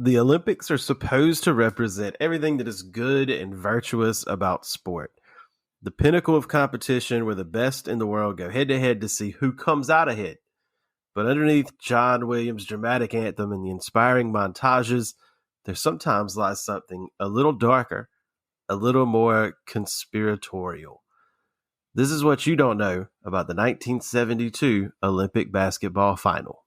The Olympics are supposed to represent everything that is good and virtuous about sport. The pinnacle of competition where the best in the world go head to head to see who comes out ahead. But underneath John Williams' dramatic anthem and the inspiring montages, there sometimes lies something a little darker, a little more conspiratorial. This is what you don't know about the 1972 Olympic basketball final.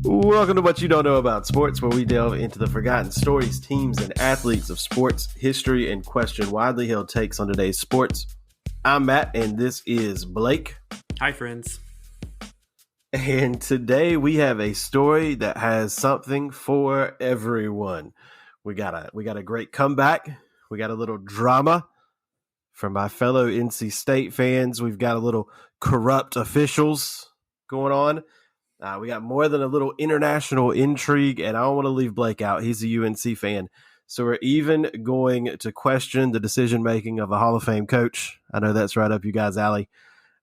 Welcome to What You Don't Know About Sports, where we delve into the forgotten stories, teams, and athletes of sports history and question widely held takes on today's sports. I'm Matt, and this is Blake. Hi, friends. And today we have a story that has something for everyone. We got a great comeback. We got a little drama from my fellow NC State fans. We've got a little corrupt officials going on. We got more than a little international intrigue, and I don't want to leave Blake out. He's a UNC fan. So we're even going to question the decision-making of a Hall of Fame coach. I know that's right up you guys' alley.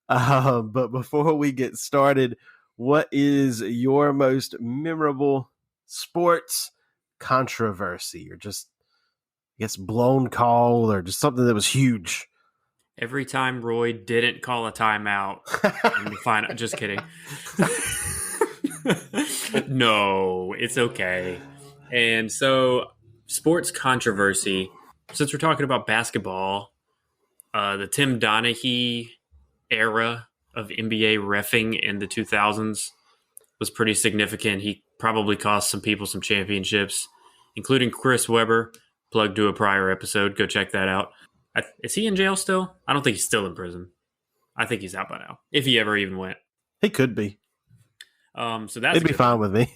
But before we get started, what is your most memorable sports controversy, or just, I guess, blown call, or just something that was huge? Every time Roy didn't call a timeout in the final. Just kidding. No, it's okay. And so, sports controversy. Since we're talking about basketball, the Tim Donaghy era of NBA reffing in the 2000s was pretty significant. He probably cost some people some championships, including Chris Webber. Plug to a prior episode. Go check that out. Is he in jail still? I don't think he's still in prison. I think he's out by now, if he ever even went. He could be. So that's It'd be fine with me.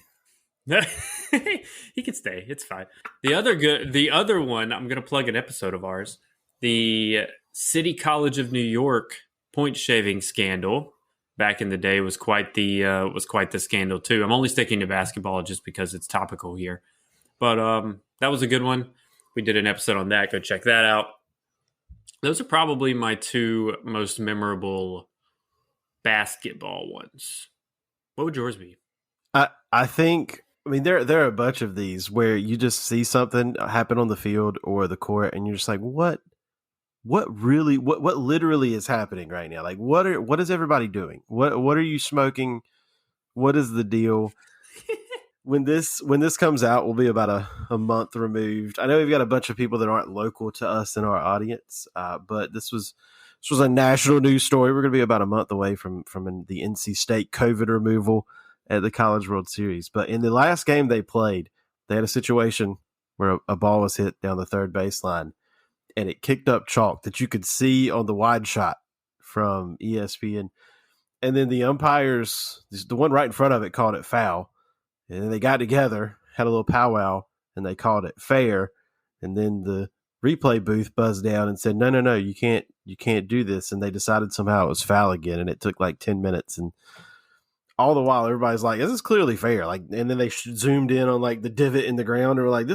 He could stay. It's fine. The other one, I'm going to plug an episode of ours. The City College of New York point shaving scandal back in the day was quite the scandal too. I'm only sticking to basketball just because it's topical here. But that was a good one. We did an episode on that. Go check that out. Those are probably my two most memorable basketball ones. What would yours be? I think, there are a bunch of these where you just see something happen on the field or the court, and you're just like, what literally is happening right now? Like, what is everybody doing? What are you smoking? What is the deal? When this comes out, we'll be about a month removed. I know we've got a bunch of people that aren't local to us in our audience, but this was a national news story. We're going to be about a month away from the NC State COVID removal at the College World Series. But in the last game they played, they had a situation where a ball was hit down the third baseline, and it kicked up chalk that you could see on the wide shot from ESPN. And then the umpires, the one right in front of it, called it foul. And then they got together, had a little powwow, and they called it fair. And then the replay booth buzzed down and said, no, you can't do this. And they decided somehow it was foul again, and it took like 10 minutes. And all the while, everybody's like, this is clearly fair. Like, and then they zoomed in on like the divot in the ground, and were like,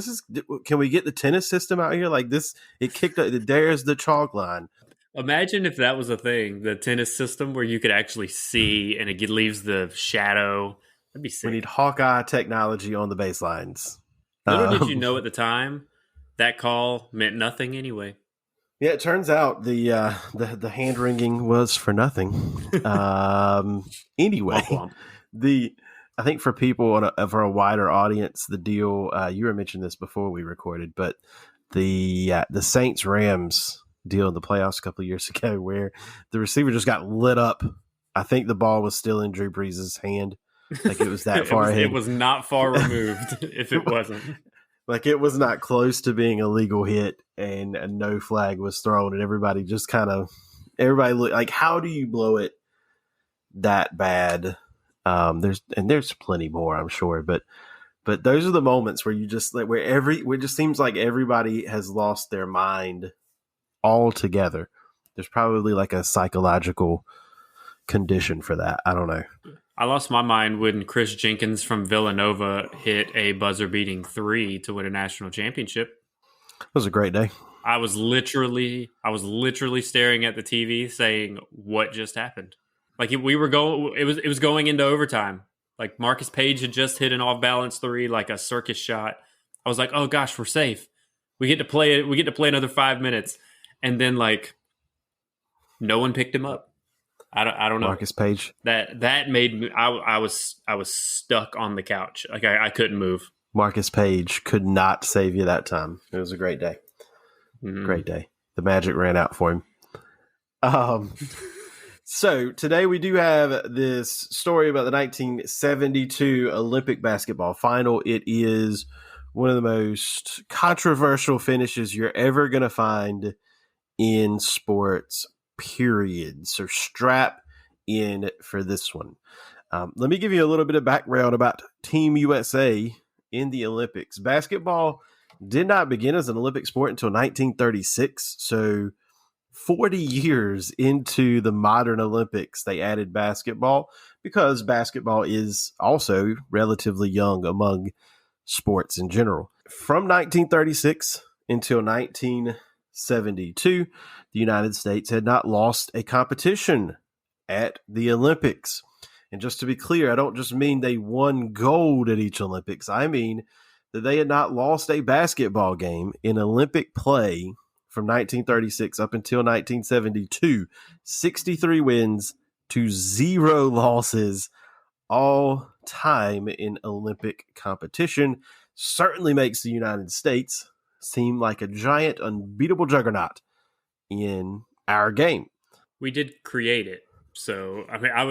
can we get the tennis system out here? Like this, it kicked up, there's the chalk line. Imagine if that was a thing, the tennis system where you could actually see and it leaves the shadow. That'd be sick. We need Hawkeye technology on the baselines. Little did you know at the time, that call meant nothing anyway. Yeah, it turns out the hand wringing was for nothing. Anyway, I think for people for a wider audience, the deal you were mentioning this before we recorded, but the Saints Rams deal in the playoffs a couple of years ago, where the receiver just got lit up. I think the ball was still in Drew Brees' hand, like it was that far ahead. It was not far removed. If it wasn't. Like, it was not close to being a legal hit, and no flag was thrown, and everybody just everybody looked like, how do you blow it that bad? There's plenty more, I'm sure, but But those are the moments where you just like where it just seems like everybody has lost their mind altogether. There's probably like a psychological condition for that. I don't know. I lost my mind when Chris Jenkins from Villanova hit a buzzer-beating 3 to win a national championship. It was a great day. I was literally staring at the TV saying, "What just happened?" Like it was going into overtime. Like Marcus Page had just hit an off-balance 3, like a circus shot. I was like, "Oh gosh, we're safe. We get to play it. We get to play another 5 minutes." And then like no one picked him up. I don't know. Marcus Page. That made me. I was stuck on the couch. Like I couldn't move. Marcus Page could not save you that time. It was a great day. Mm-hmm. Great day. The magic ran out for him. So today we do have this story about the 1972 Olympic basketball final. It is one of the most controversial finishes you're ever going to find in sports, period. So strap in for this one. Let me give you a little bit of background about Team USA in the Olympics. Basketball did not begin as an Olympic sport until 1936. So 40 years into the modern Olympics, they added basketball because basketball is also relatively young among sports in general. From 1936 until 1972, the United States had not lost a competition at the Olympics. And just to be clear, I don't just mean they won gold at each Olympics. I mean that they had not lost a basketball game in Olympic play from 1936 up until 1972. 63 wins to 0 losses all time in Olympic competition. Certainly makes the United States seem like a giant, unbeatable juggernaut in our game. We did create it. So, I mean, I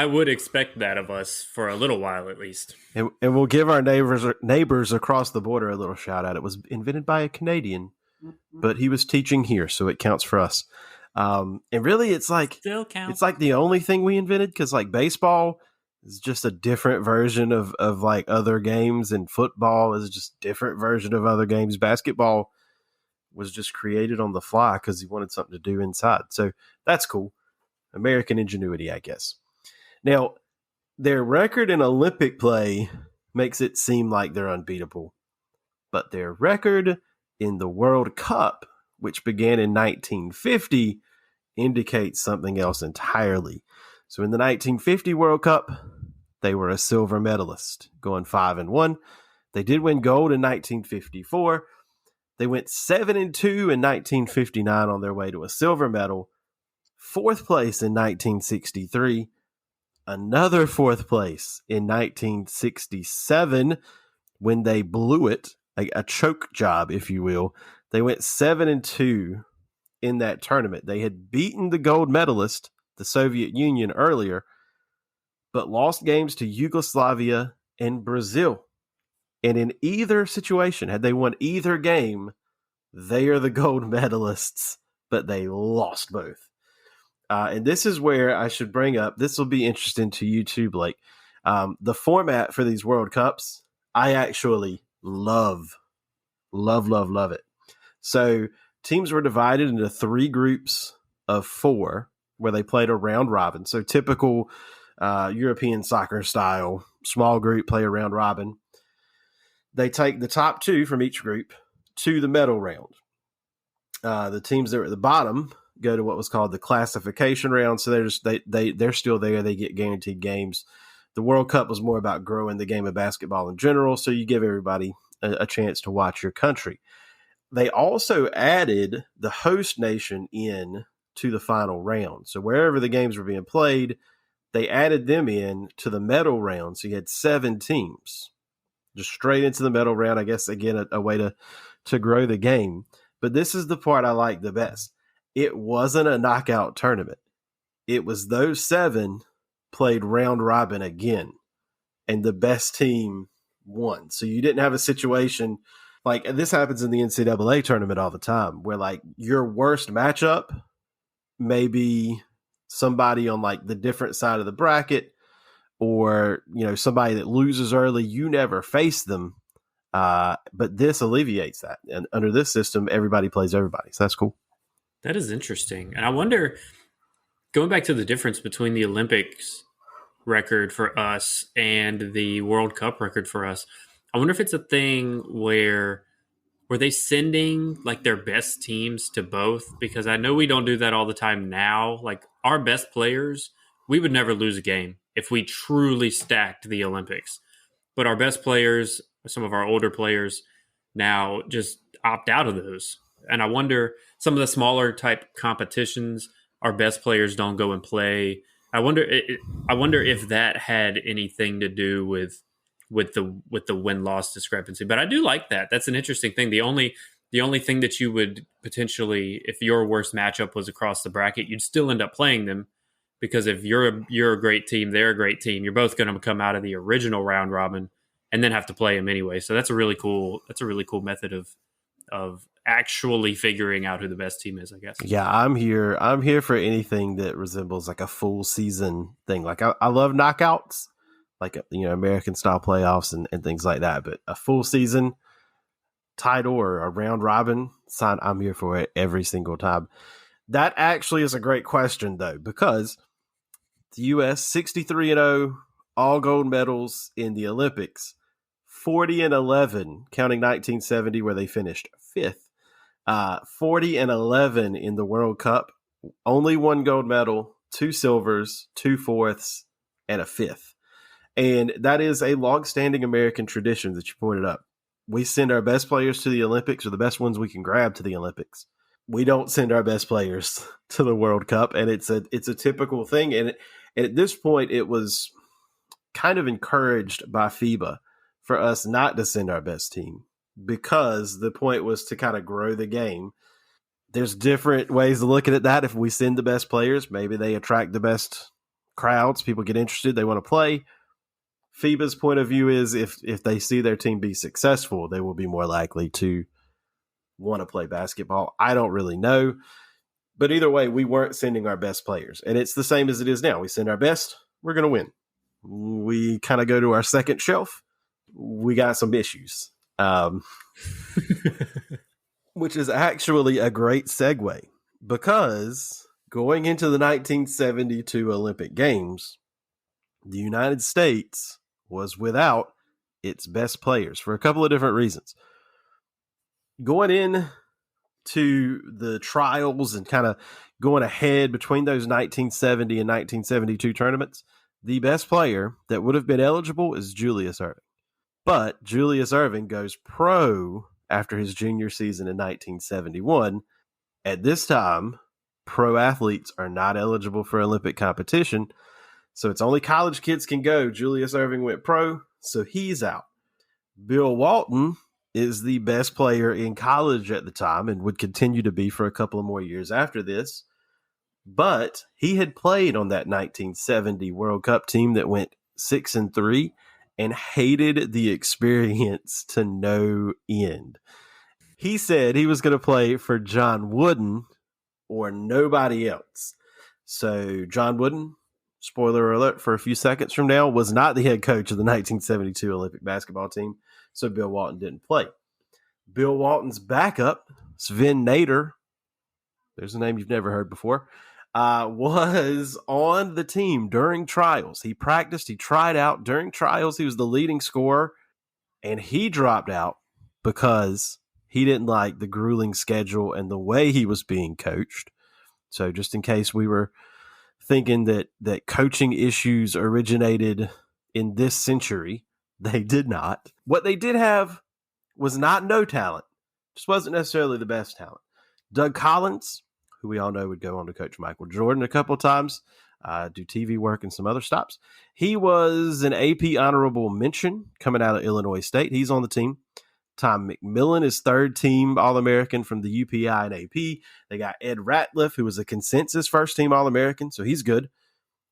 would expect that of us for a little while at least. And we'll give our neighbors across the border a little shout out. It was invented by a Canadian, but he was teaching here, so it counts for us. And really, it's like Still counts. It's like the only thing we invented because like baseball is just a different version of like other games, and football is just a different version of other games. Basketball was just created on the fly because he wanted something to do inside. So that's cool. American ingenuity, I guess. Now, their record in Olympic play makes it seem like they're unbeatable. But their record in the World Cup, which began in 1950, indicates something else entirely. So in the 1950 World Cup, they were a silver medalist, going 5-1. They did win gold in 1954. They went 7-2 in 1959 on their way to a silver medal. 4th place in 1963, another 4th place in 1967 when they blew it, a choke job, if you will. They went 7-2 in that tournament. They had beaten the gold medalist, the Soviet Union, earlier, but lost games to Yugoslavia and Brazil. And in either situation, had they won either game, they are the gold medalists, but they lost both. And this is where I should bring up, this will be interesting to you too, Blake. The format for these World Cups, I actually love it. So teams were divided into 3 groups of 4 where they played a round robin. So typical European soccer style, small group play a round robin. They take the top 2 from each group to the medal round. The teams that are at the bottom go to what was called the classification round. So they're still there. They get guaranteed games. The World Cup was more about growing the game of basketball in general. So you give everybody a chance to watch your country. They also added the host nation in to the final round. So wherever the games were being played, they added them in to the medal round. So you had 7 teams just straight into the medal round. I guess, again, a way to grow the game. But this is the part I like the best. It wasn't a knockout tournament. It was those 7 played round robin again, and the best team won. So you didn't have a situation like this happens in the NCAA tournament all the time, where like your worst matchup may be somebody on like the different side of the bracket, or, somebody that loses early, you never face them. But this alleviates that. And under this system, everybody plays everybody. So that's cool. That is interesting. And I wonder, going back to the difference between the Olympics record for us and the World Cup record for us, I wonder if it's a thing where were they sending like their best teams to both? Because I know we don't do that all the time now. Like our best players, we would never lose a game if we truly stacked the Olympics. But our best players, some of our older players now just opt out of those. And I wonder some of the smaller type competitions, our best players don't go and play. I wonder if that had anything to do with the win loss discrepancy. But I do like that. That's an interesting thing. The only thing that you would potentially, if your worst matchup was across the bracket, you'd still end up playing them, because if you're a great team, they're a great team, you're both going to come out of the original round robin and then have to play them anyway. So that's a really cool method of actually figuring out who the best team is, I guess. Yeah, I'm here for anything that resembles like a full season thing. Like I love knockouts, like American style playoffs and things like that. But a full season title or a round robin sign, I'm here for it every single time. That actually is a great question though, because the U.S. 63-0, all gold medals in the Olympics, 40-11, counting 1970 where they finished fifth. 40-11 in the World Cup, only one gold medal, 2 silvers, 2 fourths, and a fifth. And that is a long-standing American tradition that you pointed up. We send our best players to the Olympics, or the best ones we can grab to the Olympics. We don't send our best players to the World Cup, and it's a typical thing. And at this point, it was kind of encouraged by FIBA for us not to send our best team, because the point was to kind of grow the game. There's different ways of looking at that. If we send the best players, maybe they attract the best crowds. People get interested. They want to play. FIBA's point of view is if they see their team be successful, they will be more likely to want to play basketball. I don't really know. But either way, we weren't sending our best players. And it's the same as it is now. We send our best, we're going to win. We kind of go to our second shelf. We got some issues. Which is actually a great segue, because going into the 1972 Olympic Games, the United States was without its best players for a couple of different reasons. Going in to the trials and kind of going ahead between those 1970 and 1972 tournaments, the best player that would have been eligible is Julius Erving. But Julius Erving goes pro after his junior season in 1971. At this time, pro athletes are not eligible for Olympic competition, so it's only college kids can go. Julius Erving went pro, so he's out. Bill Walton is the best player in college at the time and would continue to be for a couple of more years after this. But he had played on that 1970 World Cup team that went 6-3 and hated the experience to no end. He said he was going to play for John Wooden or nobody else. So John Wooden, spoiler alert for a few seconds from now, was not the head coach of the 1972 Olympic basketball team. So Bill Walton didn't play. Bill Walton's backup, Sven Nader, there's a name you've never heard before, was on the team during trials. He practiced, he tried out during trials. He was the leading scorer, and he dropped out because he didn't like the grueling schedule and the way he was being coached. So just in case we were thinking that coaching issues originated in this century, they did not. What they did have was not no talent, just wasn't necessarily the best talent. Doug Collins, who we all know would go on to coach Michael Jordan a couple of times, do TV work and some other stops. He was an AP honorable mention coming out of Illinois State. He's on the team. Tom McMillan is third team All-American from the UPI and AP. They got Ed Ratliff, who was a consensus first team All-American, so he's good.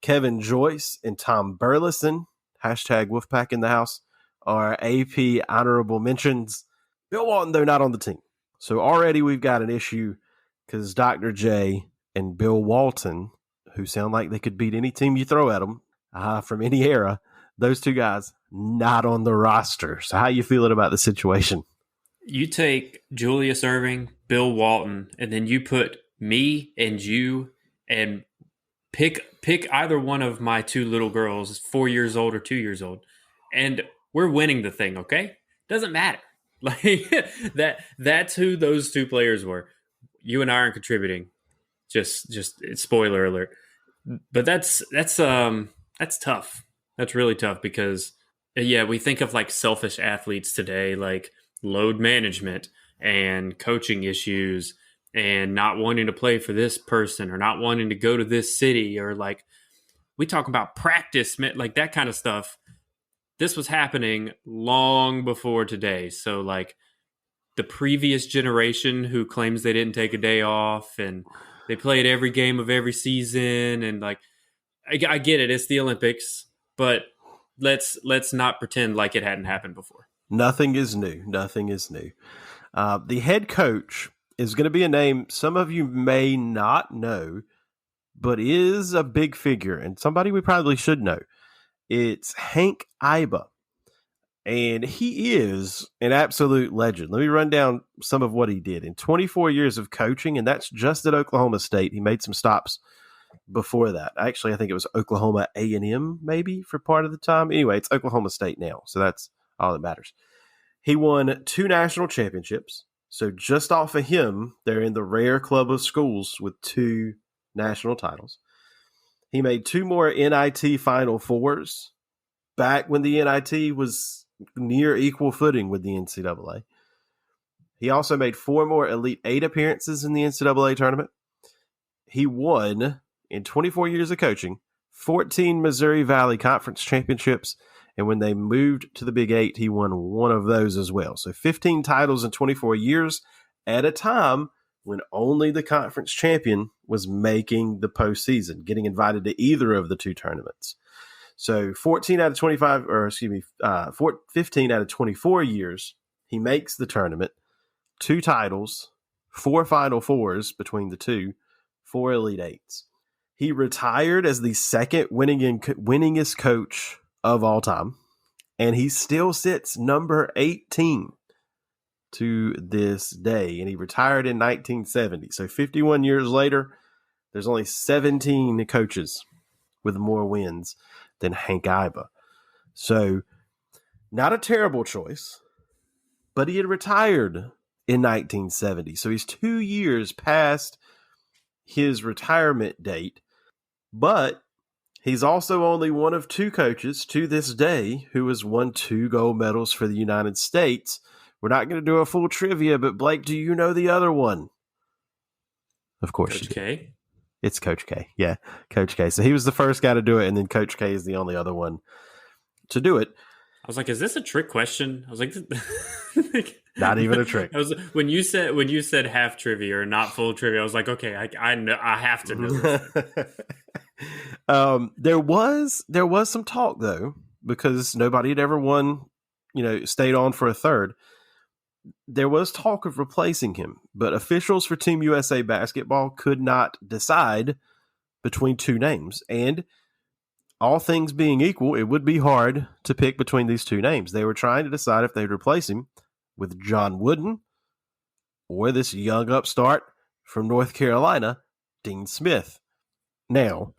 Kevin Joyce and Tom Burleson, hashtag Wolfpack in the house, are AP honorable mentions. Bill Walton, though, not on the team. So already we've got an issue because Dr. J and Bill Walton, who sound like they could beat any team you throw at them, from any era. Those two guys not on the roster. So how you feeling about the situation? You take Julius Erving, Bill Walton, and then you put me and you and pick either one of my two little girls, 4 years old or 2 years old, and we're winning the thing. Okay, doesn't matter. Like that's who those two players were. You and I aren't contributing. Just spoiler alert. But that's tough. That's really tough because yeah, we think of like selfish athletes today, like load management and coaching issues and not wanting to play for this person or not wanting to go to this city, or like we talk about practice, like that kind of stuff. This was happening long before today. So like the previous generation who claims they didn't take a day off and they played every game of every season, and like I get it, it's the Olympics, but let's not pretend like it hadn't happened before. Nothing is new. Nothing is new. The head coach is going to be a name some of you may not know, but is a big figure and somebody we probably should know. It's Hank Iba, and he is an absolute legend. Let me run down some of what he did in 24 years of coaching, and that's just at Oklahoma State. He made some stops before that. Actually, I think it was Oklahoma A&M maybe for part of the time. Anyway, it's Oklahoma State now, so that's all that matters. He won 2 national championships. So just off of him, they're in the rare club of schools with 2 national titles. He made 2 more NIT Final Fours back when the NIT was near equal footing with the NCAA. He also made 4 more Elite 8 appearances in the NCAA tournament. He won, in 24 years of coaching, 14 Missouri Valley Conference championships, and when they moved to the Big 8, he won one of those as well. So 15 titles in 24 years at a time when only the conference champion was making the postseason, getting invited to either of the 2 tournaments. So 15 out of 24 years, he makes the tournament, 2 titles, 4 Final Fours between the 2, 4 Elite Eights. He retired as the second winningest coach of all time, and he still sits number 18 to this day, and he retired in 1970. So 51 years later, there's only 17 coaches with more wins than Hank Iba. So not a terrible choice, but he had retired in 1970. So he's 2 years past his retirement date, but he's also only one of 2 coaches to this day who has won 2 gold medals for the United States. We're not going to do a full trivia, but Blake, do you know the other one? Of course. Coach K? It's Coach K. Yeah, Coach K. So he was the first guy to do it, and then Coach K is the only other one to do it. I was like, is this a trick question? I was like, not even a trick. When you said half trivia or not full trivia, I was like, okay, I know, I have to know this. There was some talk though, because nobody had ever won, stayed on for a third. There was talk of replacing him, but officials for Team USA basketball could not decide between 2 names. And all things being equal, it would be hard to pick between these 2 names. They were trying to decide if they'd replace him with John Wooden or this young upstart from North Carolina, Dean Smith. Now,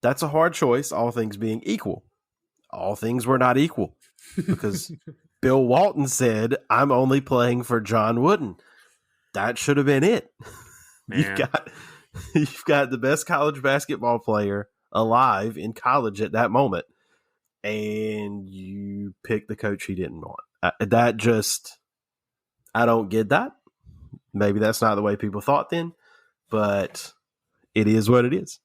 that's a hard choice, all things being equal. All things were not equal because Bill Walton said, I'm only playing for John Wooden. That should have been it. You've got the best college basketball player alive in college at that moment, and you pick the coach he didn't want. I don't get that. Maybe that's not the way people thought then, but it is what it is.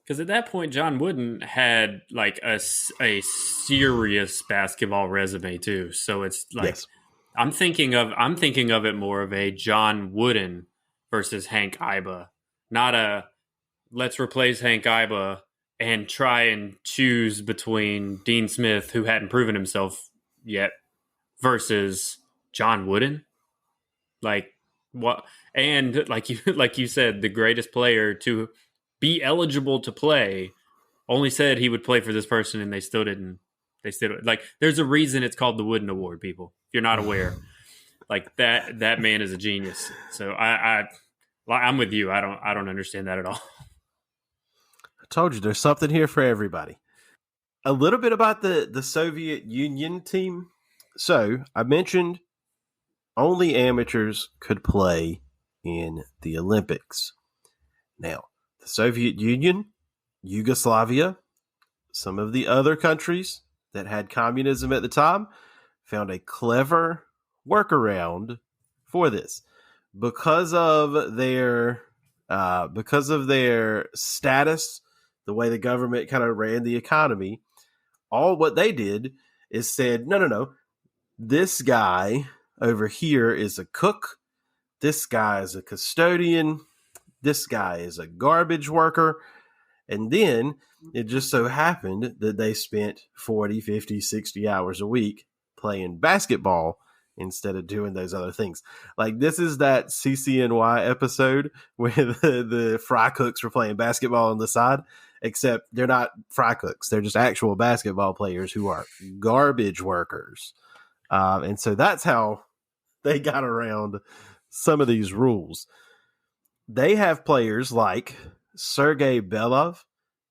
Because at that point, John Wooden had like a serious basketball resume too. So it's like, yes. I'm thinking of it more of a John Wooden versus Hank Iba, not a let's replace Hank Iba and try and choose between Dean Smith, who hadn't proven himself yet, versus John Wooden. Like what? And like you said, the greatest player to be eligible to play only said he would play for this person, and they still didn't. They still like. There's a reason it's called the Wooden Award, people. If you're not aware, like that man is a genius. So I'm with you. I don't understand that at all. I told you, there's something here for everybody. A little bit about the Soviet Union team. So I mentioned only amateurs could play in the Olympics. Now, the Soviet Union, Yugoslavia, some of the other countries that had communism at the time found a clever workaround for this. Because of their status, the way the government kind of ran the economy, all what they did is said, no. This guy over here is a cook. This guy is a custodian. This guy is a garbage worker. And then it just so happened that they spent 40, 50, 60 hours a week playing basketball instead of doing those other things. Like, this is that CCNY episode where the fry cooks were playing basketball on the side, except they're not fry cooks. They're just actual basketball players who are garbage workers. And so that's how they got around some of these rules. They have players like Sergei Belov,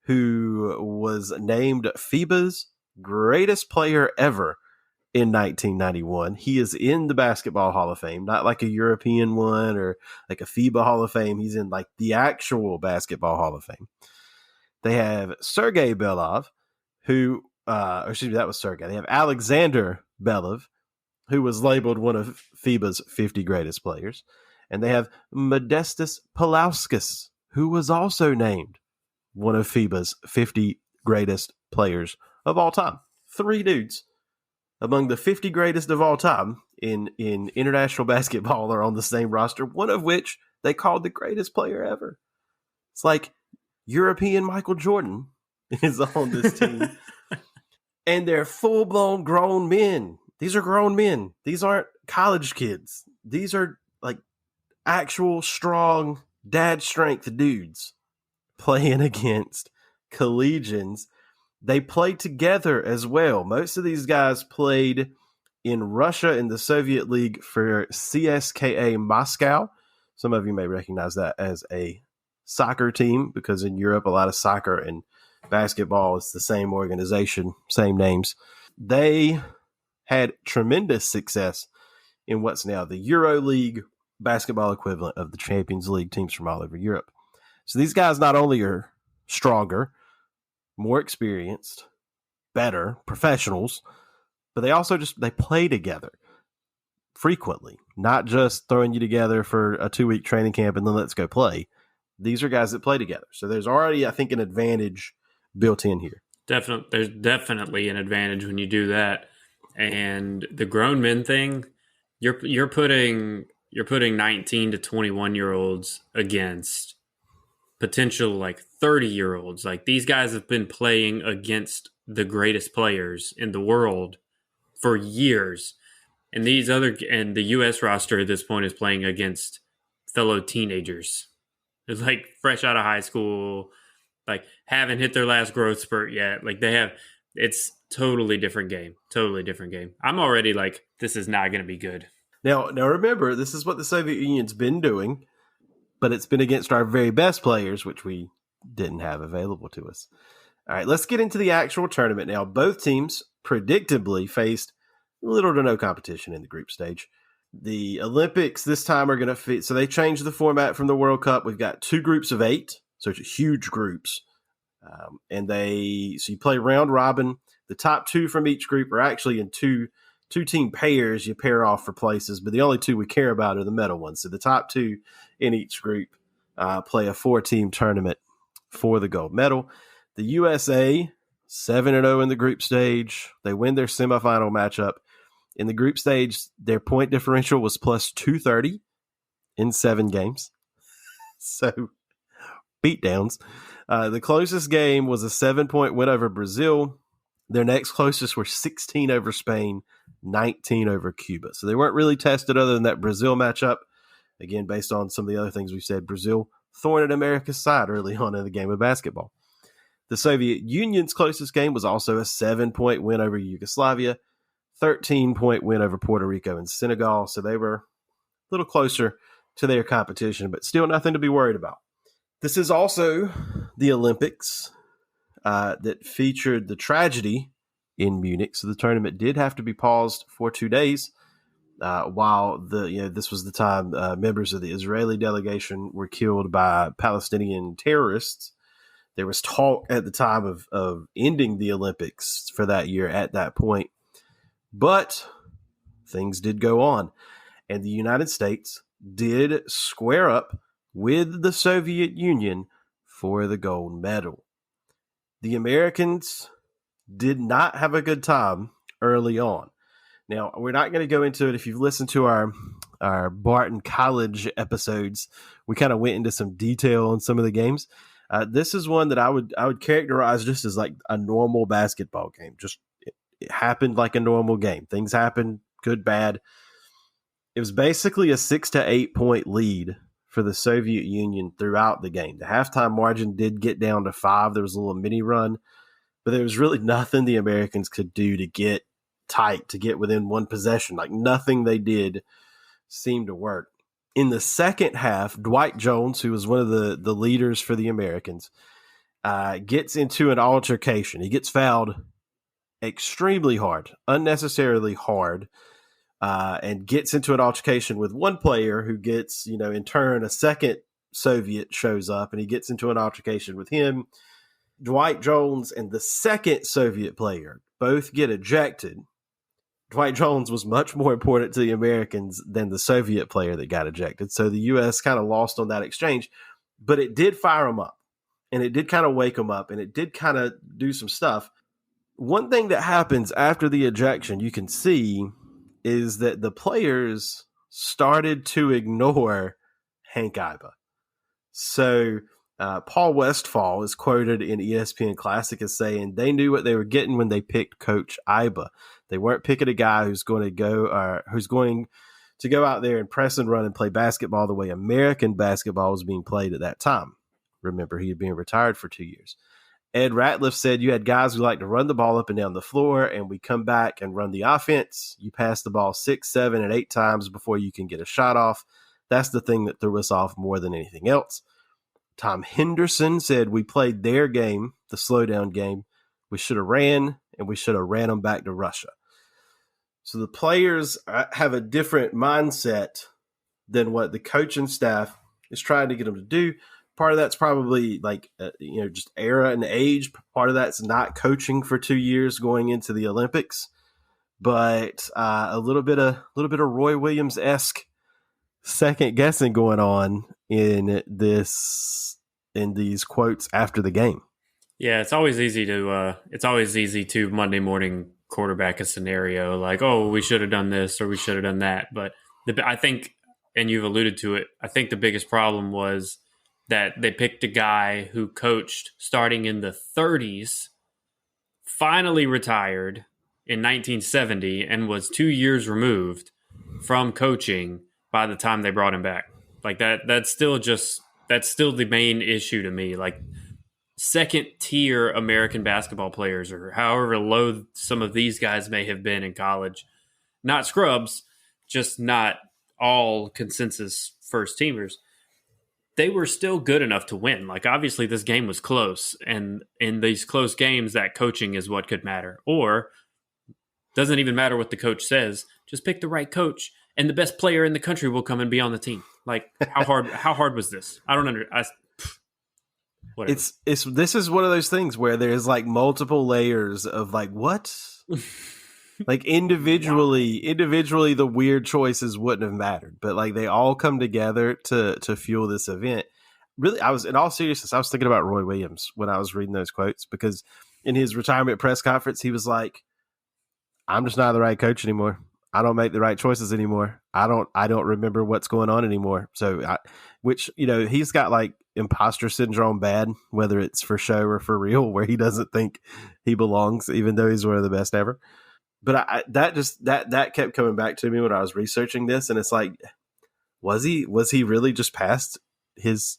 who was named FIBA's greatest player ever in 1991. He is in the Basketball Hall of Fame, not like a European one or like a FIBA Hall of Fame. He's in like the actual Basketball Hall of Fame. They have Sergei Belov, who, that was Sergei. They have Alexander Belov, who was labeled one of FIBA's 50 greatest players. And they have Modestas Palauskas, who was also named one of FIBA's 50 greatest players of all time. 3 dudes among the 50 greatest of all time in international basketball are on the same roster, one of which they called the greatest player ever. It's like European Michael Jordan is on this team. And they're full-blown grown men. These are grown men. These aren't college kids. These are like actual strong dad strength dudes playing against collegians. They played together as well. Most of these guys played in Russia in the Soviet League for CSKA Moscow. Some of you may recognize that as a soccer team because in Europe, a lot of soccer and basketball is the same organization, same names. They had tremendous success in what's now the Euro League basketball equivalent of the Champions League, teams from all over Europe. So these guys not only are stronger, more experienced, better professionals, but they also they play together frequently, not just throwing you together for a 2-week training camp and then let's go play. These are guys that play together. So there's already, I think, an advantage built in here. There's definitely an advantage when you do that. And the grown men thing, you're putting 19 to 21-year-olds against potential like 30-year-olds. Like, these guys have been playing against the greatest players in the world for years. And the US roster at this point is playing against fellow teenagers. It's like fresh out of high school, like haven't hit their last growth spurt yet. Like it's totally different game. Totally different game. I'm already like, this is not going to be good. Now remember, this is what the Soviet Union's been doing, but it's been against our very best players, which we didn't have available to us. All right, let's get into the actual tournament now. Both teams predictably faced little to no competition in the group stage. The Olympics this time are going to fit. So they changed the format from the World Cup. We've got 2 groups of 8, so it's huge groups. So you play round robin. The top 2 from each group are actually in two team pairs. You pair off for places, but the only 2 we care about are the medal ones. So the top 2 in each group play a 4-team tournament for the gold medal. The USA, 7-0 in the group stage. They win their semifinal matchup. In the group stage, their point differential was plus 230 in 7 games. So, beatdowns. The closest game was a 7-point win over Brazil. Their next closest were 16 over Spain, 19 over Cuba. So they weren't really tested other than that Brazil matchup. Again, based on some of the other things we've said, Brazil thorn in America's side early on in the game of basketball. The Soviet Union's closest game was also a 7-point win over Yugoslavia, 13-point win over Puerto Rico and Senegal. So they were a little closer to their competition, but still nothing to be worried about. This is also the Olympics that featured the tragedy in Munich. So the tournament did have to be paused for 2 days while this was the time members of the Israeli delegation were killed by Palestinian terrorists. There was talk at the time of ending the Olympics for that year at that point. But things did go on, and the United States did square up with the Soviet Union for the gold medal. The Americans did not have a good time early on. Now, we're not going to go into it. If you've listened to our Barton College episodes, we kind of went into some detail on some of the games. This is one that I would characterize just as like a normal basketball game. Just it happened like a normal game. Things happened, good, bad. It was basically a 6 to 8 point lead for the Soviet Union throughout the game. The halftime margin did get down to 5. There was a little mini run, but there was really nothing the Americans could do to get tight, to get within one possession. Like nothing they did seemed to work. In the second half, Dwight Jones, who was one of the leaders for the Americans, gets into an altercation. He gets fouled extremely hard, unnecessarily hard, and gets into an altercation with one player who gets, in turn, a second Soviet shows up and he gets into an altercation with him. Dwight Jones and the second Soviet player both get ejected. Dwight Jones was much more important to the Americans than the Soviet player that got ejected. So the U.S. kind of lost on that exchange, but it did fire them up and it did kind of wake them up and it did kind of do some stuff. One thing that happens after the ejection, you can see, is that the players started to ignore Hank Iba. So Paul Westphal is quoted in ESPN Classic as saying they knew what they were getting when they picked Coach Iba. They weren't picking a guy who's going to go out there and press and run and play basketball the way American basketball was being played at that time. Remember, he had been retired for 2 years. Ed Ratliff said you had guys who like to run the ball up and down the floor, and we come back and run the offense. You pass the ball 6, 7, and 8 times before you can get a shot off. That's the thing that threw us off more than anything else. Tom Henderson said we played their game, the slowdown game. We should have ran, and we should have ran them back to Russia. So the players have a different mindset than what the coaching staff is trying to get them to do. Part of that's probably just era and age. Part of that's not coaching for 2 years going into the Olympics, but a little bit of Roy Williams-esque second guessing going on in these quotes after the game. Yeah, it's always easy to Monday morning quarterback a scenario like, oh, we should have done this or we should have done that. But I think, and you've alluded to it, I think the biggest problem was that they picked a guy who coached starting in the 30s, finally retired in 1970, and was 2 years removed from coaching by the time they brought him back. Like that's still the main issue to me. Like second tier American basketball players, or however low some of these guys may have been in college, not scrubs, just not all consensus first teamers. They were still good enough to win. Like, obviously, this game was close, and in these close games, that coaching is what could matter. Or, doesn't even matter what the coach says. Just pick the right coach, and the best player in the country will come and be on the team. Like, how hard was this? I don't understand. Whatever. This is one of those things where there's like multiple layers of like what, like individually, the weird choices wouldn't have mattered, but like they all come together to fuel this event. Really, in all seriousness, I was thinking about Roy Williams when I was reading those quotes, because in his retirement press conference, he was like, "I'm just not the right coach anymore. I don't make the right choices anymore. I don't remember what's going on anymore." So, he's got like imposter syndrome bad, whether it's for show or for real, where he doesn't think he belongs, even though he's one of the best ever. But that kept coming back to me when I was researching this, and it's like, was he really just past his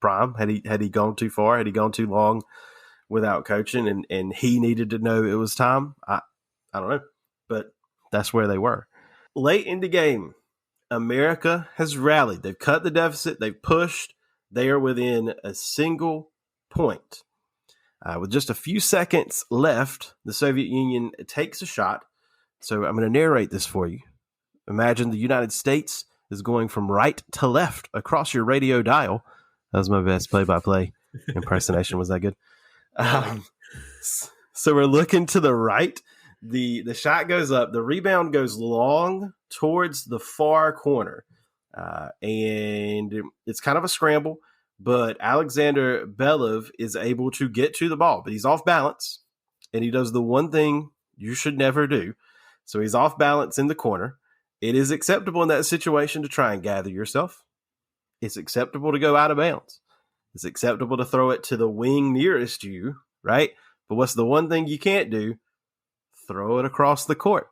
prime? Had he gone too far? Had he gone too long without coaching, and he needed to know it was time. I don't know, but that's where they were. Late in the game, America has rallied. They've cut the deficit. They've pushed. They are within a single point. With just a few seconds left, the Soviet Union takes a shot. So I'm going to narrate this for you. Imagine the United States is going from right to left across your radio dial. That was my best play-by-play impersonation. Was that good? So we're looking to the right. The shot goes up. The rebound goes long towards the far corner. And it's kind of a scramble. But Alexander Belov is able to get to the ball. But he's off balance. And he does the one thing you should never do. So he's off balance in the corner. It is acceptable in that situation to try and gather yourself. It's acceptable to go out of bounds. It's acceptable to throw it to the wing nearest you, right? But what's the one thing you can't do? Throw it across the court,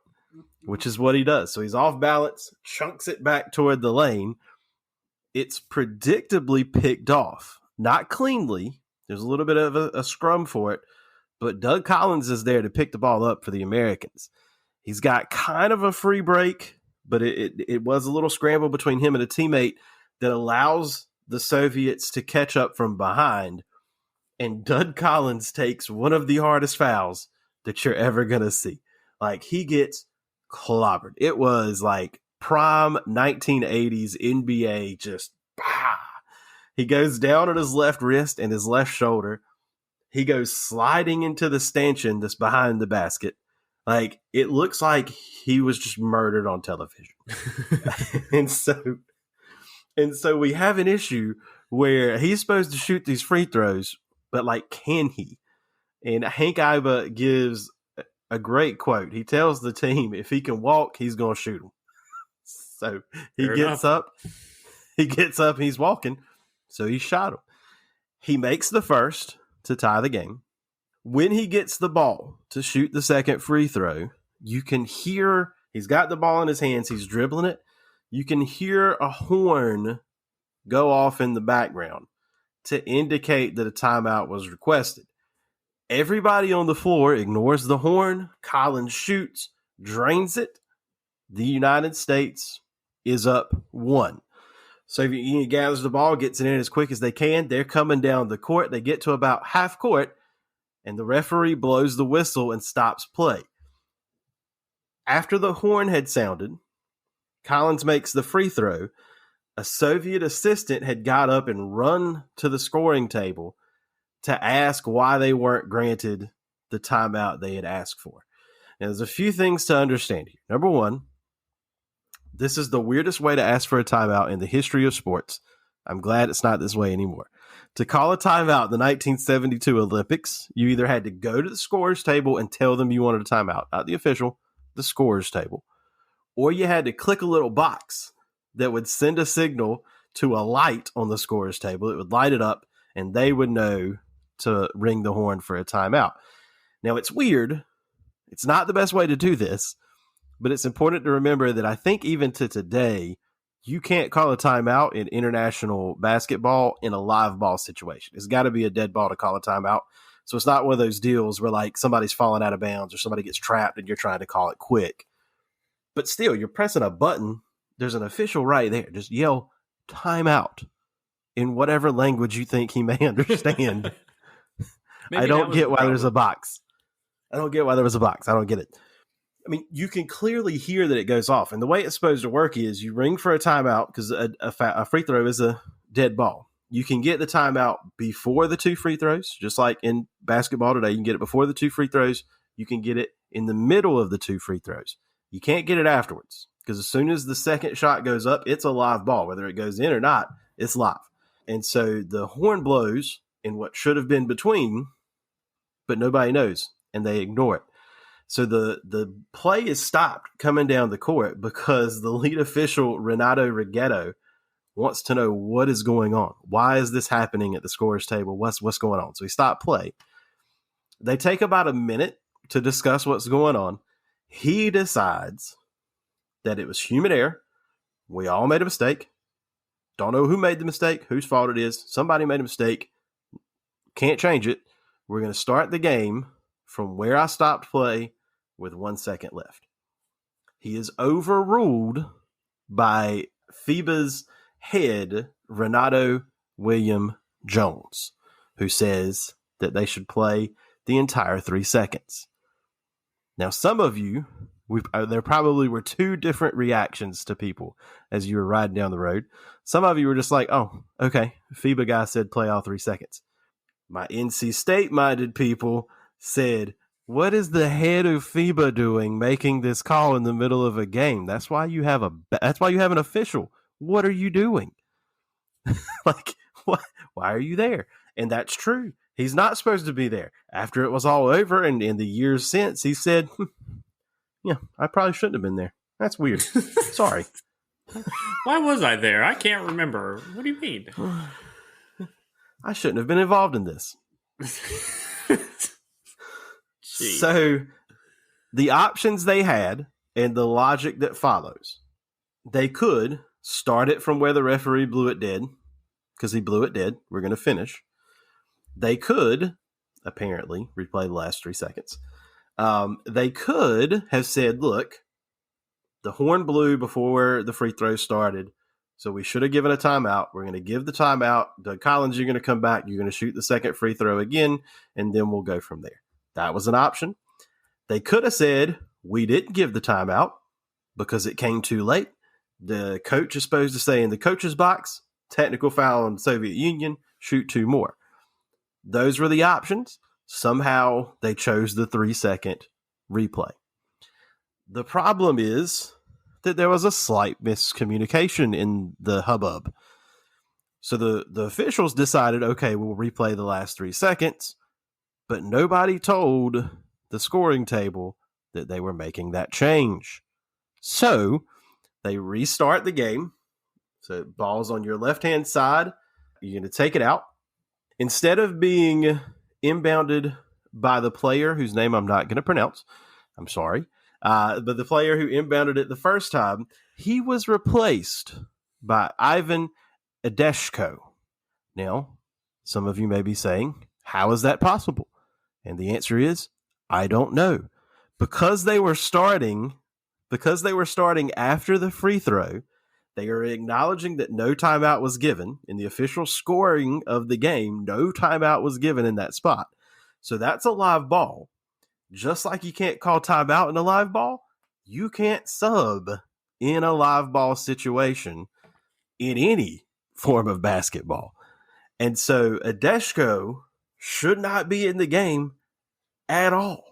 which is what he does. So he's off balance, chunks it back toward the lane. It's predictably picked off. Not cleanly. There's a little bit of a scrum for it. But Doug Collins is there to pick the ball up for the Americans. He's got kind of a free break, but it was a little scramble between him and a teammate that allows the Soviets to catch up from behind. And Doug Collins takes one of the hardest fouls that you're ever going to see. Like, he gets clobbered. It was like prime 1980s NBA, just bah. He goes down on his left wrist and his left shoulder. He goes sliding into the stanchion that's behind the basket. Like, it looks like he was just murdered on television. and so we have an issue where he's supposed to shoot these free throws, but like, can he? And Hank Iba gives a great quote. He tells the team, if he can walk, he's going to shoot him. So he gets up, he's walking. So he shot him. He makes the first to tie the game. When he gets the ball to shoot the second free throw, you can hear, he's got the ball in his hands, he's dribbling it. You can hear a horn go off in the background to indicate that a timeout was requested. Everybody on the floor ignores the horn. Collins shoots, drains it. The United States is up 1. Soviet Union gathers the ball, gets it in as quick as they can. They're coming down the court. They get to about half court, and the referee blows the whistle and stops play. After the horn had sounded, Collins makes the free throw. A Soviet assistant had got up and run to the scoring table to ask why they weren't granted the timeout they had asked for. Now, there's a few things to understand here. Number one, this is the weirdest way to ask for a timeout in the history of sports. I'm glad it's not this way anymore. To call a timeout in the 1972 Olympics, you either had to go to the scorer's table and tell them you wanted a timeout, not the official, the scorer's table, or you had to click a little box that would send a signal to a light on the scorer's table. It would light it up, and they would know to ring the horn for a timeout. Now, it's weird. It's not the best way to do this, but it's important to remember that I think even to today, you can't call a timeout in international basketball in a live ball situation. It's got to be a dead ball to call a timeout. So it's not one of those deals where like somebody's falling out of bounds or somebody gets trapped and you're trying to call it quick. But still, you're pressing a button. There's an official right there. Just yell timeout in whatever language you think he may understand. I don't get why there's a box. I don't get it. I mean, you can clearly hear that it goes off. And the way it's supposed to work is you ring for a timeout because a free throw is a dead ball. You can get the timeout before the 2 free throws, just like in basketball today. You can get it before the 2 free throws. You can get it in the middle of the 2 free throws. You can't get it afterwards because as soon as the second shot goes up, it's a live ball. Whether it goes in or not, it's live. And so the horn blows in what should have been between, but nobody knows, and they ignore it. So the play is stopped coming down the court because the lead official, Renato Rigetto, wants to know what is going on. Why is this happening at the scorer's table? What's going on? So he stopped play. They take about a minute to discuss what's going on. He decides that it was human error. We all made a mistake. Don't know who made the mistake, whose fault it is. Somebody made a mistake. Can't change it. we're going to start the game from where I stopped play with 1 second left. He is overruled by FIBA's head, Renato William Jones, who says that they should play the entire 3 seconds. Now, some of you, there probably were 2 different reactions to people as you were riding down the road. Some of you were just like, oh, okay, FIBA guy said play all 3 seconds. My NC State-minded people said, what is the head of FIBA doing making this call in the middle of a game? That's why you have an official. What are you doing? Like, what? Why are you there? And that's true. He's not supposed to be there. After it was all over and in the years since, he said, yeah, I probably shouldn't have been there. That's weird. Sorry. Why was I there? I can't remember. What do you mean? I shouldn't have been involved in this. So the options they had and the logic that follows, they could start it from where the referee blew it dead, because he blew it dead. We're going to finish. They could, apparently, replay the last 3 seconds. They could have said, look, the horn blew before the free throw started, so we should have given a timeout. We're going to give the timeout. Doug Collins, you're going to come back. You're going to shoot the second free throw again, and then we'll go from there. That was an option. They could have said, we didn't give the timeout because it came too late. The coach is supposed to say in the coach's box, technical foul on the Soviet Union, shoot 2 more. Those were the options. Somehow they chose the 3 second replay. The problem is that there was a slight miscommunication in the hubbub. So the officials decided, okay, we'll replay the last 3 seconds, but nobody told the scoring table that they were making that change. So they restart the game. So ball's on your left-hand side. You're going to take it out. Instead of being inbounded by the player whose name I'm not going to pronounce, I'm sorry, but the player who inbounded it the first time, he was replaced by Ivan Adeshko. Now, some of you may be saying, how is that possible? And the answer is, I don't know. Because they were starting after the free throw, they are acknowledging that no timeout was given. In the official scoring of the game, no timeout was given in that spot. So that's a live ball. Just like you can't call timeout in a live ball, you can't sub in a live ball situation in any form of basketball. And so Adeshko should not be in the game at all.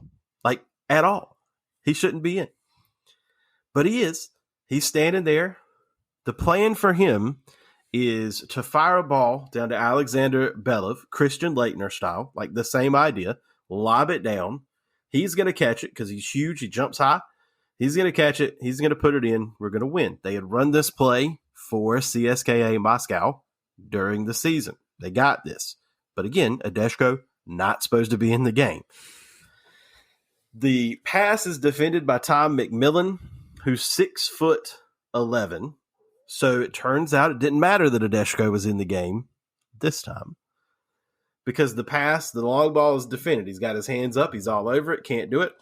Like, at all. He shouldn't be in. But he is. He's standing there. The plan for him is to fire a ball down to Alexander Belov, Christian Laettner style, like the same idea, lob it down. He's going to catch it because he's huge. He jumps high. He's going to catch it. He's going to put it in. We're going to win. They had run this play for CSKA Moscow during the season. They got this. But again, Adeshko not supposed to be in the game. The pass is defended by Tom McMillan, who's 6'11". So it turns out it didn't matter that Adeshko was in the game this time. Because the pass, the long ball is defended. He's got his hands up. He's all over it. Can't do it.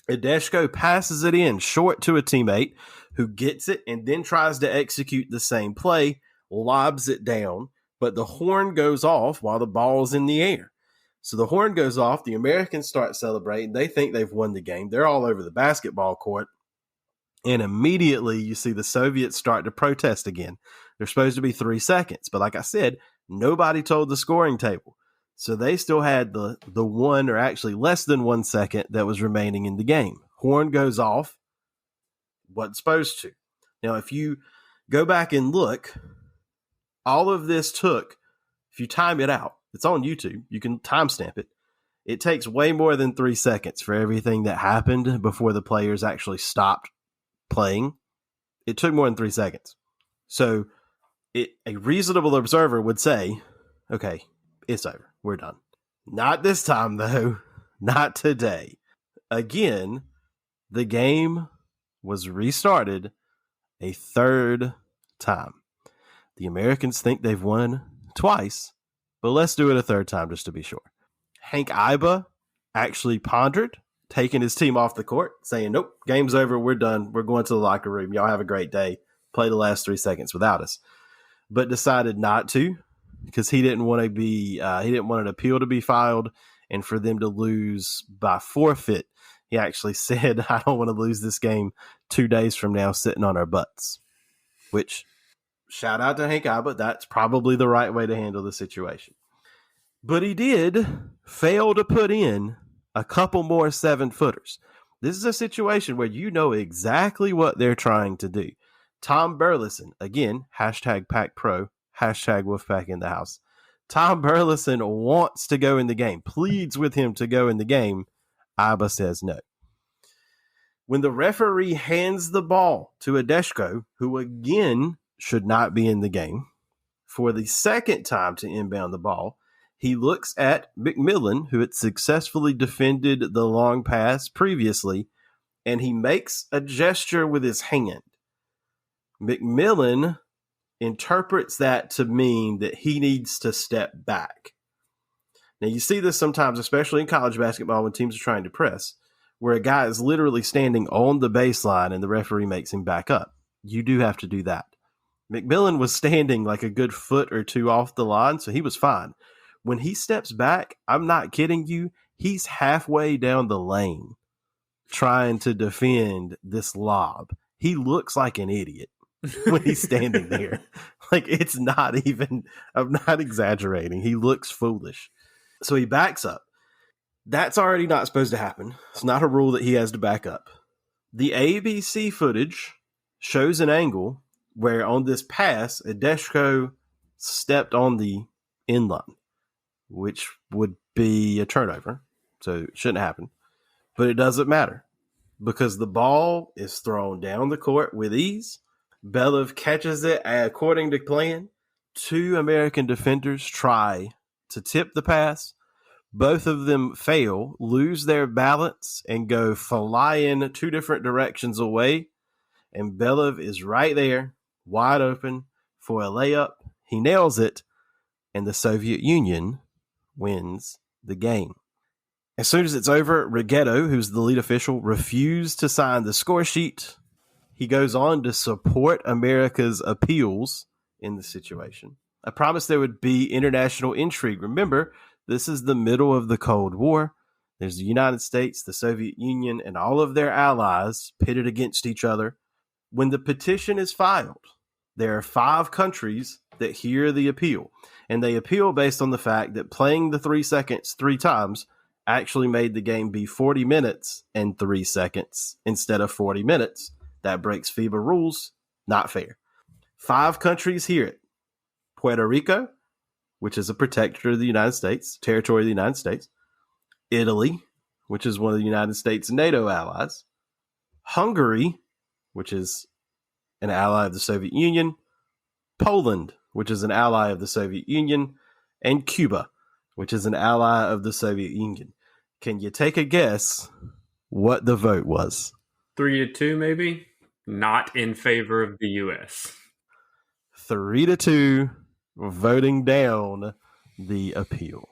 Adeshko passes it in short to a teammate who gets it and then tries to execute the same play, lobs it down, but the horn goes off while the ball's in the air. So the horn goes off. The Americans start celebrating. They think they've won the game. They're all over the basketball court. And immediately you see the Soviets start to protest again. They're supposed to be 3 seconds. But like I said, nobody told the scoring table. So they still had the 1 or actually less than 1 second that was remaining in the game. Horn goes off. Wasn't supposed to. Now, if you go back and look, all of this took, if you time it out, it's on YouTube. You can timestamp it. It takes way more than 3 seconds for everything that happened before the players actually stopped playing. It took more than 3 seconds. So a reasonable observer would say, okay, it's over. We're done. Not this time, though. Not today. Again, the game was restarted a third time. The Americans think they've won twice, but let's do it a third time just to be sure. Hank Iba actually pondered taking his team off the court, saying, nope, game's over. We're done. We're going to the locker room. Y'all have a great day. Play the last 3 seconds without us. But decided not to because he didn't want an appeal to be filed and for them to lose by forfeit. He actually said, I don't want to lose this game 2 days from now sitting on our butts, which shout out to Hank Iba. That's probably the right way to handle the situation. But he did fail to put in a couple more 7-footers. This is a situation where you know exactly what they're trying to do. Tom Burleson, again, #PackPro, #Wolfpack in the house. Tom Burleson wants to go in the game, pleads with him to go in the game. Iba says no. When the referee hands the ball to Adeshko, who again should not be in the game, for the second time to inbound the ball, he looks at McMillan, who had successfully defended the long pass previously, and he makes a gesture with his hand. McMillan interprets that to mean that he needs to step back. Now, you see this sometimes, especially in college basketball, when teams are trying to press, where a guy is literally standing on the baseline and the referee makes him back up. You do have to do that. McMillan was standing like a good foot or two off the line, so he was fine. When he steps back, I'm not kidding you, he's halfway down the lane trying to defend this lob. He looks like an idiot when he's standing there. Like, it's not even, I'm not exaggerating. He looks foolish. So he backs up. That's already not supposed to happen. It's not a rule that he has to back up. The ABC footage shows an angle where on this pass, Adeshko stepped on the end line, which would be a turnover. So it shouldn't happen. But it doesn't matter because the ball is thrown down the court with ease. Belov catches it according to plan. 2 American defenders try to tip the pass. Both of them fail, lose their balance, and go flying 2 different directions away. And Belov is right there, wide open for a layup. He nails it, and the Soviet Union wins the game. As soon as it's over, Rigetto, who's the lead official, refused to sign the score sheet. He goes on to support America's appeals in the situation. I promised there would be international intrigue. Remember, this is the middle of the Cold War. There's the United States, the Soviet Union, and all of their allies pitted against each other. When the petition is filed, there are 5 countries that hear the appeal. And they appeal based on the fact that playing the 3 seconds 3 times actually made the game be 40 minutes and 3 seconds instead of 40 minutes. That breaks FIBA rules. Not fair. 5 countries hear it. Puerto Rico, which is a protectorate of the United States, territory of the United States. Italy, which is one of the United States' NATO allies. Hungary, which is an ally of the Soviet Union. Poland, which is an ally of the Soviet Union. And Cuba, which is an ally of the Soviet Union. Can you take a guess what the vote was? 3-2, maybe? Not in favor of the U.S. 3-2, voting down the appeal.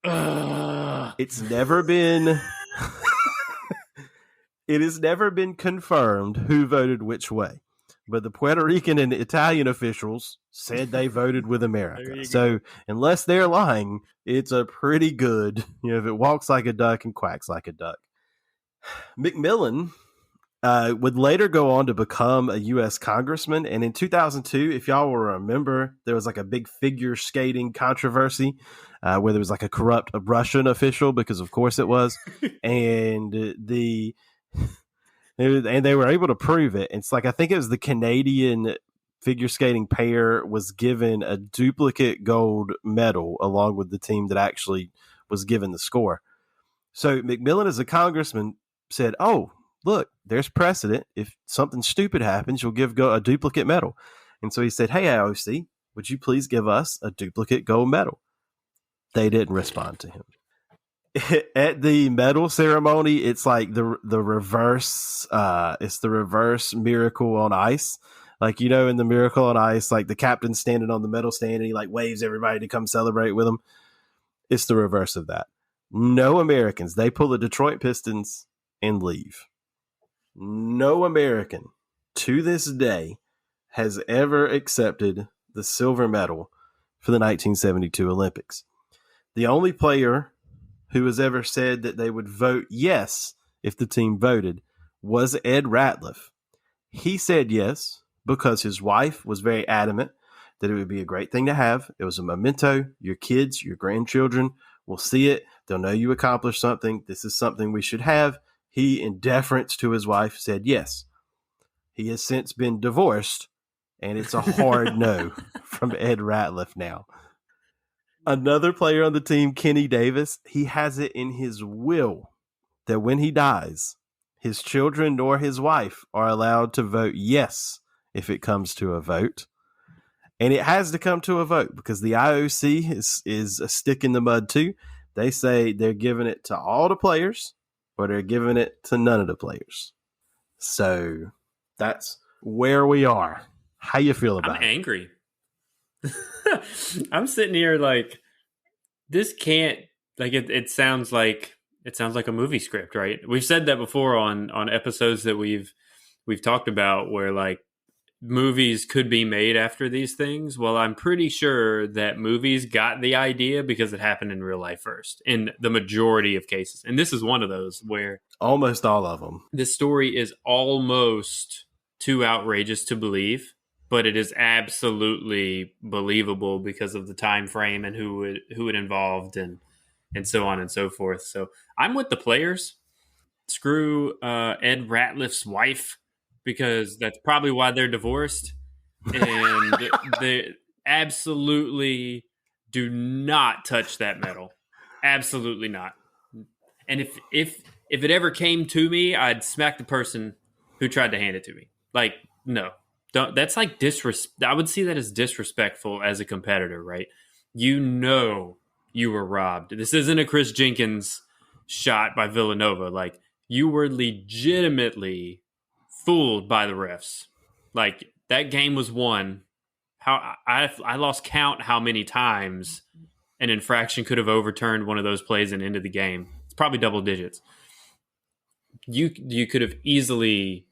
It's never been... It has never been confirmed who voted which way. But the Puerto Rican and Italian officials said they voted with America. So unless they're lying, it's a pretty good, if it walks like a duck and quacks like a duck. McMillan would later go on to become a U.S. congressman. And in 2002, if y'all will remember, there was like a big figure skating controversy where there was like a corrupt Russian official, because of course it was. And they were able to prove it. It's like, I think it was the Canadian figure skating pair was given a duplicate gold medal along with the team that actually was given the score. So McMillan, as a congressman, said, oh, look, there's precedent. If something stupid happens, you'll give a duplicate medal. And so he said, hey, IOC, would you please give us a duplicate gold medal? They didn't respond to him. At the medal ceremony, it's like the reverse. It's the reverse Miracle on Ice. Like, in the Miracle on Ice, like the captain's standing on the medal stand and he like waves everybody to come celebrate with him. It's the reverse of that. No Americans. They pull the Detroit Pistons and leave. No American to this day has ever accepted the silver medal for the 1972 Olympics. The only player who has ever said that they would vote yes if the team voted was Ed Ratliff. He said yes because his wife was very adamant that it would be a great thing to have. It was a memento. Your kids, your grandchildren will see it. They'll know you accomplished something. This is something we should have. He, in deference to his wife, said yes. He has since been divorced, and it's a hard no from Ed Ratliff now. Another player on the team, Kenny Davis, he has it in his will that when he dies, his children nor his wife are allowed to vote yes if it comes to a vote. And it has to come to a vote because the IOC is a stick in the mud too. They say they're giving it to all the players or they're giving it to none of the players. So that's where we are. How you feel about I'm it? angry. I'm sitting here like, this can't, like, it sounds like a movie script, right? We've said that before on episodes that we've talked about where like movies could be made after these things. Well, I'm pretty sure that movies got the idea because it happened in real life first in the majority of cases. And this is one of those where Almost all of them. this story is almost too outrageous to believe, but it is absolutely believable because of the time frame and who it involved and so on and so forth. So I'm with the players. Screw Ed Ratliff's wife, because that's probably why they're divorced. And they absolutely do not touch that medal. Absolutely not. And if it ever came to me, I'd smack the person who tried to hand it to me. Like, no. Don't, that's like disrespect. I would see that as disrespectful as a competitor, right? You know you were robbed. This isn't a Chris Jenkins shot by Villanova. Like, you were legitimately fooled by the refs. Like, that game was won. How I lost count how many times an infraction could have overturned one of those plays and ended the game. It's probably double digits. You could have easily,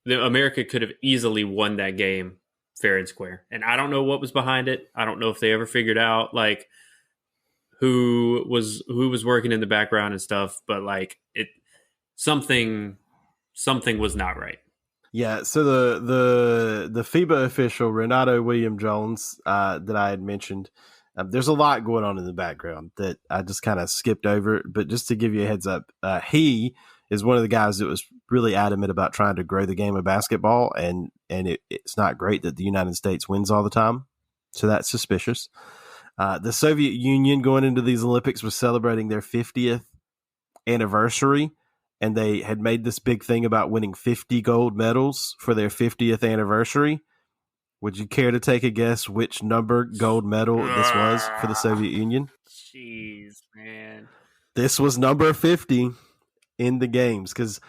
America could have easily won that game fair and square. And I don't know what was behind it. I don't know if they ever figured out like who was working in the background and stuff, but like something was not right. Yeah, so the FIBA official Renato William Jones that I had mentioned, there's a lot going on in the background that I just kind of skipped over. But just to give you a heads up, he is one of the guys that was really adamant about trying to grow the game of basketball, and it's not great that the United States wins all the time, so that's suspicious. The Soviet Union going into these Olympics was celebrating their 50th anniversary. And they had made this big thing about winning 50 gold medals for their 50th anniversary. Would you care to take a guess which number gold medal this was for the Soviet Union? Jeez, man. This was number 50 in the games because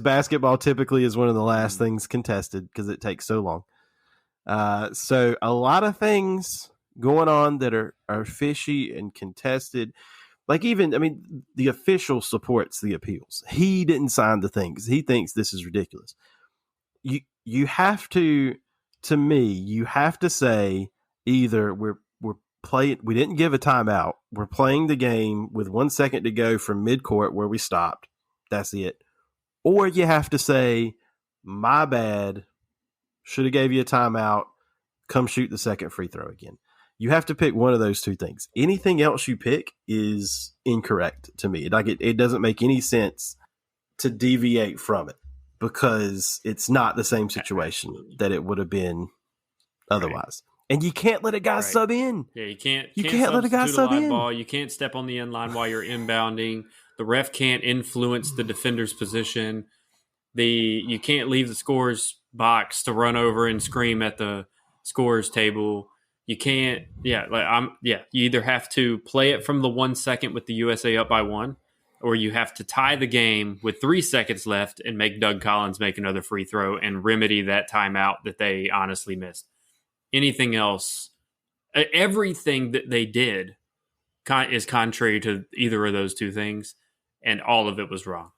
basketball typically is one of the last things contested because it takes so long. So a lot of things going on that are fishy and contested. Like even, I mean, the official supports the appeals. He didn't sign the thing because he thinks this is ridiculous. You have to me, you have to say either we're playing, we didn't give a timeout. We're playing the game with 1 second to go from midcourt where we stopped. That's it. Or you have to say, my bad, should have gave you a timeout. Come shoot the second free throw again. You have to pick one of those two things. Anything else you pick is incorrect to me. Like it doesn't make any sense to deviate from it because it's not the same situation that it would have been otherwise. Right. And you can't let a guy sub in. Yeah, you can't let a guy sub in. Ball. You can't step on the end line while you're inbounding. The ref can't influence the defender's position. You can't leave the scorer's box to run over and scream at the scorer's table. You can't, you either have to play it from the 1 second with the USA up by 1, or you have to tie the game with 3 seconds left and make Doug Collins make another free throw and remedy that timeout that they honestly missed. Anything else, everything that they did is contrary to either of those two things, and all of it was wrong.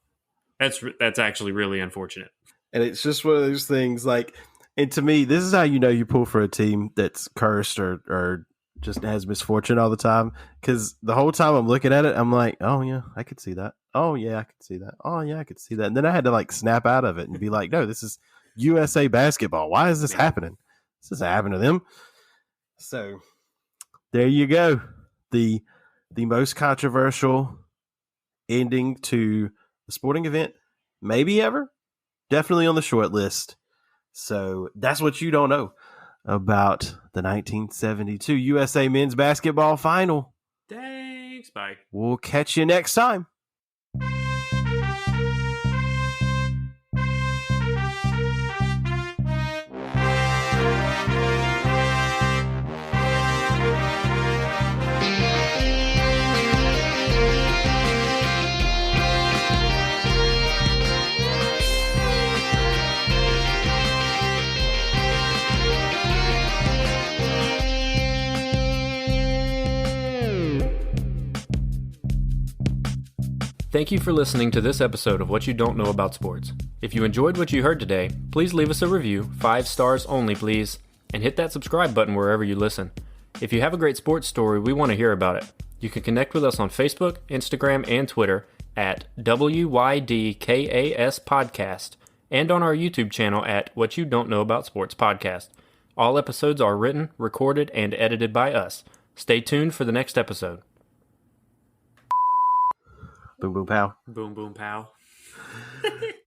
That's actually really unfortunate. And it's just one of those things like, and to me, this is how you know you pull for a team that's cursed or just has misfortune all the time. Because the whole time I'm looking at it, I'm like, oh yeah, I could see that. Oh yeah, I could see that. Oh yeah, I could see that. And then I had to like snap out of it and be like, no, this is USA basketball. Why is this happening? This is happening to them. So there you go. The most controversial ending to the sporting event maybe ever. Definitely on the short list. So that's what you don't know about the 1972 USA men's basketball final. Thanks. Bye. We'll catch you next time. Thank you for listening to this episode of What You Don't Know About Sports. If you enjoyed what you heard today, please leave us a review, 5 stars only please, and hit that subscribe button wherever you listen. If you have a great sports story, we want to hear about it. You can connect with us on Facebook, Instagram, and Twitter at WYDKAS Podcast, and on our YouTube channel at What You Don't Know About Sports Podcast. All episodes are written, recorded, and edited by us. Stay tuned for the next episode. Boom, boom, pow. Boom, boom, pow.